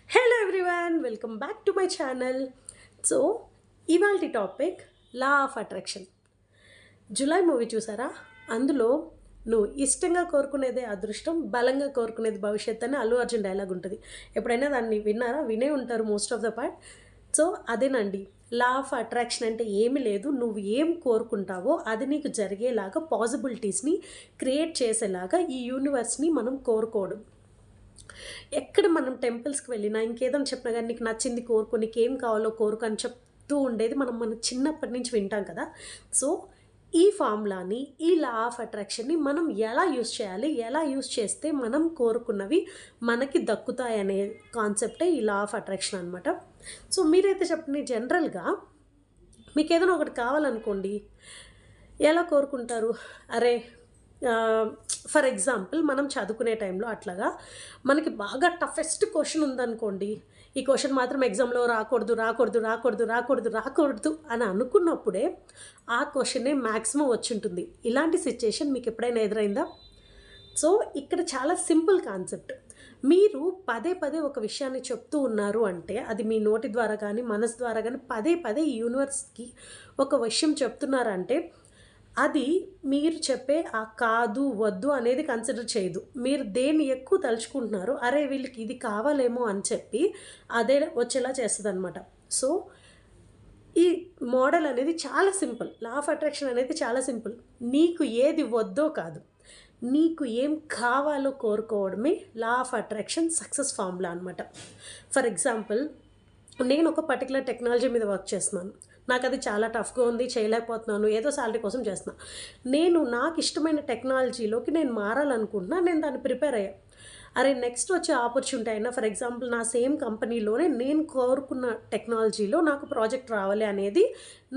Hello everyone, welcome back to my channel. So ఇవాల్టి topic law of attraction. Julayi movie చూసారా? అందులో నువ్వు ఇష్టంగా కోరుకునేదే అదృష్టం, బలంగా కోరుకునేది భవిష్యత్ అని అల్లు అర్జున్ డైలాగ్ ఉంటుంది. ఎప్పుడైనా దాన్ని విన్నారా? వినే ఉంటారు most of the part. So అదేనండి, లా ఆఫ్ అట్రాక్షన్ అంటే ఏమీ లేదు, నువ్వు ఏం కోరుకుంటావో అది నీకు జరిగేలాగా పాసిబిలిటీస్ని క్రియేట్ చేసేలాగా ఈ యూనివర్స్ని మనం కోరుకోవడం. ఎక్కడ మనం టెంపుల్స్కి వెళ్ళినా ఇంకేదైనా చెప్పినా కానీ నీకు నచ్చింది కోరుకో, నీకు ఏం కావాలో కోరుకో అని చెప్తూ ఉండేది మన చిన్నప్పటి నుంచి వింటాం కదా. సో ఈ ఫార్ములాని, ఈ లా ఆఫ్ అట్రాక్షన్ని మనం ఎలా యూస్ చేయాలి, ఎలా యూస్ చేస్తే మనం కోరుకున్నవి మనకి దక్కుతాయనే కాన్సెప్టే ఈ లా ఆఫ్ అట్రాక్షన్ అనమాట. సో మీరైతే చెప్పండి, జనరల్గా మీకు ఏదైనా ఒకటి కావాలనుకోండి, ఎలా కోరుకుంటారు? అరే, ఫర్ ఎగ్జాంపుల్ మనం చదువుకునే టైంలో అట్లాగా మనకి బాగా టఫెస్ట్ క్వశ్చన్ ఉందనుకోండి, ఈ క్వశ్చన్ మాత్రం ఎగ్జామ్లో రాకూడదు రాకూడదు రాకూడదు రాకూడదు రాకూడదు అని అనుకున్నప్పుడే ఆ క్వశ్చనే మ్యాక్సిమం వచ్చి ఉంటుంది. ఇలాంటి సిచ్యుయేషన్ మీకు ఎప్పుడైనా ఎదురైందా? సో ఇక్కడ చాలా సింపుల్ కాన్సెప్ట్. మీరు పదే పదే ఒక విషయాన్ని చెప్తూ ఉన్నారు అంటే, అది మీ నోటి ద్వారా కానీ మనసు ద్వారా కానీ పదే పదే ఈ యూనివర్స్కి ఒక విషయం చెప్తున్నారంటే, అది మీరు చెప్పే ఆ కాదు, వద్దు అనేది కన్సిడర్ చేయదు. మీరు దేన్ని ఎక్కువ తలుచుకుంటున్నారో, అరే వీళ్ళకి ఇది కావాలేమో అని చెప్పి అదే వచ్చేలా చేస్తదనమాట. సో ఈ మోడల్ అనేది చాలా సింపుల్. లా ఆఫ్ అట్రాక్షన్ అనేది చాలా సింపుల్. నీకు ఏది వద్దో కాదు, నీకు ఏం కావాలో కోరుకోవడమే law of attraction success formula అనమాట. ఫర్ ఎగ్జాంపుల్, నేను ఒక పర్టికులర్ టెక్నాలజీ మీద వర్క్ చేస్తున్నాను. నాకు అది చాలా టఫ్గా ఉంది, చేయలేకపోతున్నాను, ఏదో శాలరీ కోసం చేస్తున్నా. నేను నాకు ఇష్టమైన టెక్నాలజీలోకి నేను మారాలనుకుంటున్నా, నేను దాన్ని ప్రిపేర్ అయ్యా. అరే నెక్స్ట్ వచ్చే ఆపర్చునిటీ అయినా, ఫర్ ఎగ్జాంపుల్ నా సేమ్ కంపెనీలోనే నేను కోరుకున్న టెక్నాలజీలో నాకు ప్రాజెక్ట్ రావాలి అనేది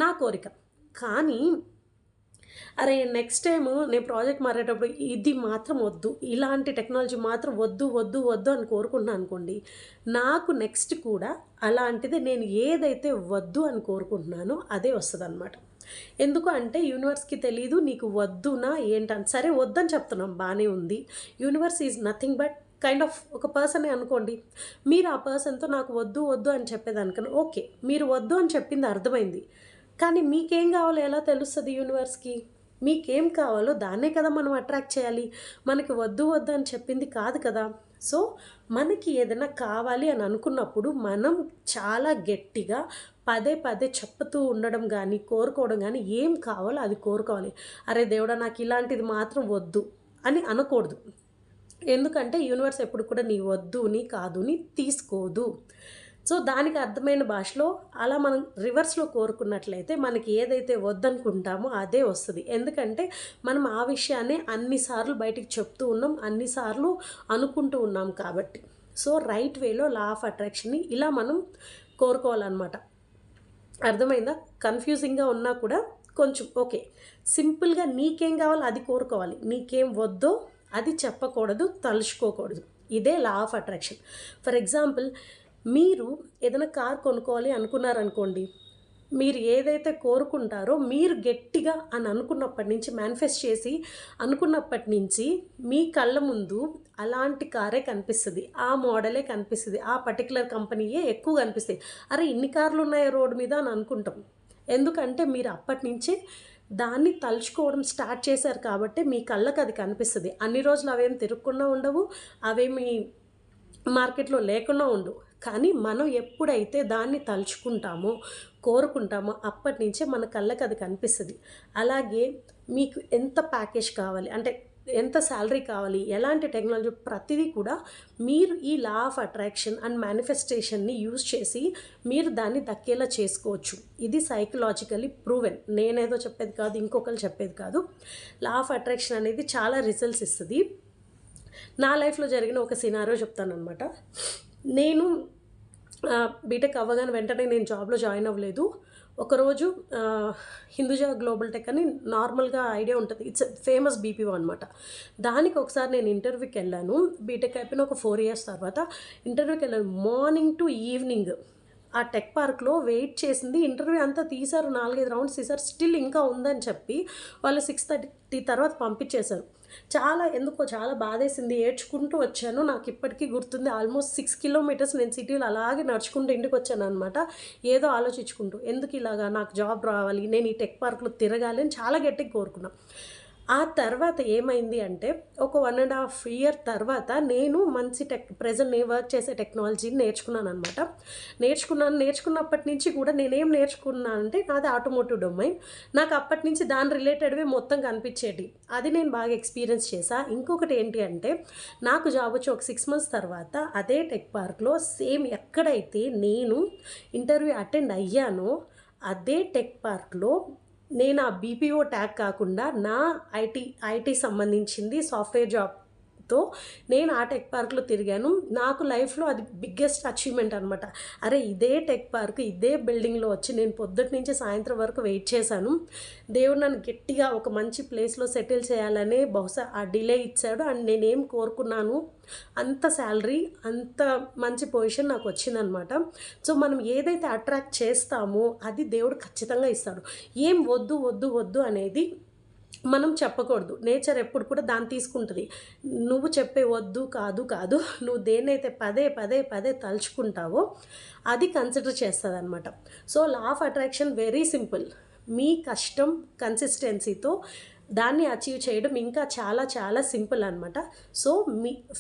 నా కోరిక. కానీ అరే నెక్స్ట్ టైము నేను ప్రాజెక్ట్ మారేటప్పుడు ఇది మాత్రం వద్దు, ఇలాంటి టెక్నాలజీ మాత్రం వద్దు వద్దు వద్దు అని కోరుకుంటున్నాను అనుకోండి, నాకు నెక్స్ట్ కూడా అలాంటిది నేను ఏదైతే వద్దు అని కోరుకుంటున్నానో అదే వస్తుందన్నమాట. ఎందుకు అంటే యూనివర్స్కి తెలీదు నీకు వద్దునా ఏంటని. సరే వద్దని చెప్తున్నాం, బాగానే ఉంది. Universe is nothing but kind of ఒక పర్సనే అనుకోండి. మీరు ఆ పర్సన్తో నాకు వద్దు వద్దు అని చెప్పేదానికన్నా ఓకే, మీరు వద్దు అని చెప్పింది అర్థమైంది. కానీ మీకేం కావాలో ఎలా తెలుస్తుంది యూనివర్స్కి? మీకేం కావాలో దాన్నే కదా మనం అట్రాక్ట్ చేయాలి. మనకి వద్దు వద్దు అని చెప్పింది కాదు కదా. సో మనకి ఏదైనా కావాలి అని అనుకున్నప్పుడు మనం చాలా గట్టిగా పదే పదే చెప్పుతూ ఉండడం కానీ, కోరుకోవడం కానీ, ఏం కావాలో అది కోరుకోవాలి. అరే దేవుడా నాకు ఇలాంటిది మాత్రం వద్దు అని అనకూడదు. ఎందుకంటే యూనివర్స్ ఎప్పుడు కూడా నీ వద్దు, నీ కాదు, నీ తీసుకోదు. సో దానికి అర్థమైన భాషలో అలా మనం రివర్స్లో కోరుకున్నట్లయితే మనకి ఏదైతే వద్దనుకుంటామో అదే వస్తుంది. ఎందుకంటే మనం ఆ విషయాన్ని అన్నిసార్లు బయటికి చెప్తూ ఉన్నాం, అన్నిసార్లు అనుకుంటూ ఉన్నాం కాబట్టి. సో రైట్ వేలో లా ఆఫ్ అట్రాక్షన్ని ఇలా మనం కోరుకోవాలన్నమాట. అర్థమైందా? కన్ఫ్యూజింగ్గా ఉన్నా కూడా కొంచెం ఓకే, సింపుల్గా నీకేం కావాలో అది కోరుకోవాలి, నీకేం వద్దో అది చెప్పకూడదు, తలుచుకోకూడదు. ఇదే లా ఆఫ్ అట్రాక్షన్. ఫర్ ఎగ్జాంపుల్, మీరు ఏదైనా కార్ కొనుక్కోవాలి అనుకున్నారనుకోండి, మీరు ఏదైతే కోరుకుంటారో మీరు గట్టిగా అని అనుకున్నప్పటి నుంచి, మేనిఫెస్ట్ చేసి అనుకున్నప్పటి నుంచి మీ కళ్ళ ముందు అలాంటి కారే కనిపిస్తుంది, ఆ మోడలే కనిపిస్తుంది, ఆ పర్టికులర్ కంపెనీయే ఎక్కువ కనిపిస్తాయి. అరే ఇన్ని కార్లు ఉన్నాయో రోడ్డు మీద అని అనుకుంటాం. ఎందుకంటే మీరు అప్పటి నుంచే దాన్ని తలుచుకోవడం స్టార్ట్ చేశారు కాబట్టి మీ కళ్ళకి అది కనిపిస్తుంది. అన్ని రోజులు అవేం తిరగకుండా ఉండవు, అవేమి మార్కెట్లో లేకుండా ఉండవు. కానీ మనం ఎప్పుడైతే దాన్ని తలుచుకుంటామో, కోరుకుంటామో అప్పటి నుంచే మన కళ్ళకి అది కనిపిస్తుంది. అలాగే మీకు ఎంత ప్యాకేజ్ కావాలి అంటే, ఎంత శాలరీ కావాలి, ఎలాంటి టెక్నాలజీ, ప్రతిదీ కూడా మీరు ఈ లా ఆఫ్ అట్రాక్షన్ అండ్ మేనిఫెస్టేషన్ని యూజ్ చేసి మీరు దాన్ని దక్కేలా చేసుకోవచ్చు. ఇది సైకలాజికలీ ప్రూవెన్. నేనేదో చెప్పేది కాదు, ఇంకొకరు చెప్పేది కాదు. లా ఆఫ్ అట్రాక్షన్ అనేది చాలా రిజల్ట్స్ ఇస్తుంది. నా లైఫ్లో జరిగిన ఒక సినారియో చెప్తానమాట. నేను బీటెక్ అవ్వగానే వెంటనే నేను జాబ్లో జాయిన్ అవ్వలేదు. ఒకరోజు హిందూజా గ్లోబల్ టెక్ అని నార్మల్గా ఐడియా ఉంటుంది, ఇట్స్ ఫేమస్ బీపీఓ అనమాట. దానికి ఒకసారి నేను ఇంటర్వ్యూకి వెళ్ళాను. బీటెక్ అయిపోయిన ఒక 4 years తర్వాత ఇంటర్వ్యూకి వెళ్ళాను. మార్నింగ్ టు ఈవినింగ్ ఆ టెక్ పార్క్లో వెయిట్ చేసింది. ఇంటర్వ్యూ అంతా తీశారు, 4-5 రౌండ్స్ తీశారు. స్టిల్ ఇంకా ఉందని చెప్పి వాళ్ళు 6:30 తర్వాత పంపించేశారు. ఎందుకో చాలా బాధేసింది. ఏడ్చుకుంటూ వచ్చాను. నాకు ఇప్పటికీ గుర్తుంది. ఆల్మోస్ట్ 6 కిలోమీటర్స్ నేను సిటీలో అలాగే నడుచుకుంటూ ఇంటికొచ్చాననమాట. ఏదో ఆలోచించుకుంటూ. ఎందుకు ఇలాగా నాకు జాబ్ రావాలి, నేను ఈ టెక్ పార్క్‌లో తిరగాలి అని చాలా గట్టిగా కోరుకున్నా. ఆ తర్వాత ఏమైంది అంటే, ఒక 1 ½ ఇయర్ తర్వాత నేను మంచి ప్రెజెంట్ నేను వర్క్ చేసే టెక్నాలజీని నేర్చుకున్నాననమాట. నేర్చుకున్నప్పటి నుంచి కూడా నేనేం నేర్చుకున్నానంటే, నాది ఆటోమోటివ్ డొమైన్. నాకు అప్పటి నుంచి దాని రిలేటెడ్‌వే మొత్తం కనిపించేటివి. అది నేను బాగా ఎక్స్‌పీరియన్స్ చేశా. ఇంకొకటి ఏంటి అంటే, నాకు జాబ్ వచ్చి ఒక 6 మంత్స్ తర్వాత అదే టెక్ పార్క్‌లో సేమ్ ఎక్కడైతే నేను ఇంటర్వ్యూ అటెండ్ అయ్యానో, అదే టెక్ పార్క్‌లో నేను ఆ బీపీఓ ట్యాగ్ కాకుండా నా ఐటీ సంబంధించింది సాఫ్ట్‌వేర్ జాబ్‌తో నేను ఆ టెక్ పార్క్‌లో తిరిగాను. నాకు లైఫ్‌లో అది బిగ్గెస్ట్ అచీవ్‌మెంట్ అనమాట. అరే! ఇదే టెక్ పార్క్, ఇదే బిల్డింగ్‌లో వచ్చి నేను పొద్దుటి నుంచి సాయంత్రం వరకు వెయిట్ చేశాను. దేవుడు నన్ను గట్టిగా ఒక మంచి ప్లేస్‌లో సెటిల్ చేయాలనే బహుశా ఆ డిలే ఇచ్చాడు. అండ్ నేనేం కోరుకున్నాను అంత శాలరీ, అంత మంచి పొజిషన్ నాకు వచ్చిందనమాట. సో, మనం ఏదైతే అట్రాక్ట్ చేస్తామో అది దేవుడు ఖచ్చితంగా ఇస్తాడు. ఏం వద్దు, వద్దు, వద్దు అనేది మనం చెప్పకూడదు. నేచర్ ఎప్పుడు కూడా దాన్ని తీసుకుంటది. నువ్వు చెప్పే వద్దు, కాదు, కాదు. నువ్వు దేన్నైతే పదే, పదే, పదే తలుచుకుంటావో అది కన్సిడర్ చేస్తదనమాట. So, law of attraction very simple. మీ కష్టం, కన్సిస్టెన్సీతో దాన్ని అచీవ్ చేయడం ఇంకా చాలా చాలా సింపుల్ అనమాట. సో,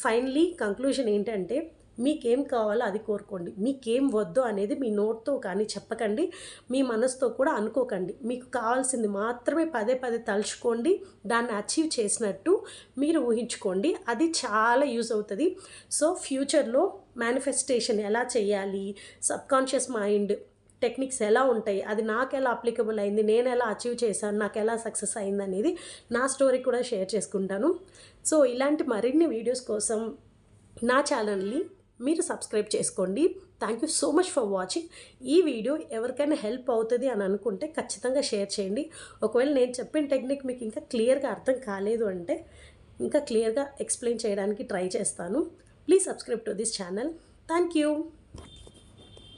ఫైనలీ కంక్లూజన్ ఏంటంటే, మీకేం కావాలో అది కోరుకోండి. మీకేం వద్దో అనేది మీ నోటితో కానీ చెప్పకండి. మీ మనసుతో కూడా అనుకోకండి. మీకు కావాల్సింది మాత్రమే పదే పదే తలుచుకోండి. దాన్ని అచీవ్ చేసినట్టు మీరు ఊహించుకోండి. అది చాలా యూజ్ అవుతుంది. సో, ఫ్యూచర్‌లో మేనిఫెస్టేషన్ ఎలా చేయాలి, సబ్‌కాన్షియస్ మైండ్ టెక్నిక్స్ ఎలా ఉంటాయి, అది నాకెలా అప్లికబుల్ అయింది, నేను ఎలా అచీవ్ చేశాను, నాకు ఎలా సక్సెస్ అయిందనేది నా స్టోరీ కూడా షేర్ చేసుకుంటాను. సో, ఇలాంటి మరిన్ని వీడియోస్ కోసం నా ఛానల్ని మీరు సబ్స్క్రైబ్ చేసుకోండి. Thank you so much for watching. ఈ వీడియో ఎవరికైనా హెల్ప్ అవుతుంది అని అనుకుంటే ఖచ్చితంగా షేర్ చేయండి. ఒకవేళ నేను చెప్పిన టెక్నిక్ మీకు ఇంకా క్లియర్గా అర్థం కాలేదు అంటే ఇంకా క్లియర్గా ఎక్స్ప్లెయిన్ చేయడానికి ట్రై చేస్తాను. Please subscribe to this channel. Thank you.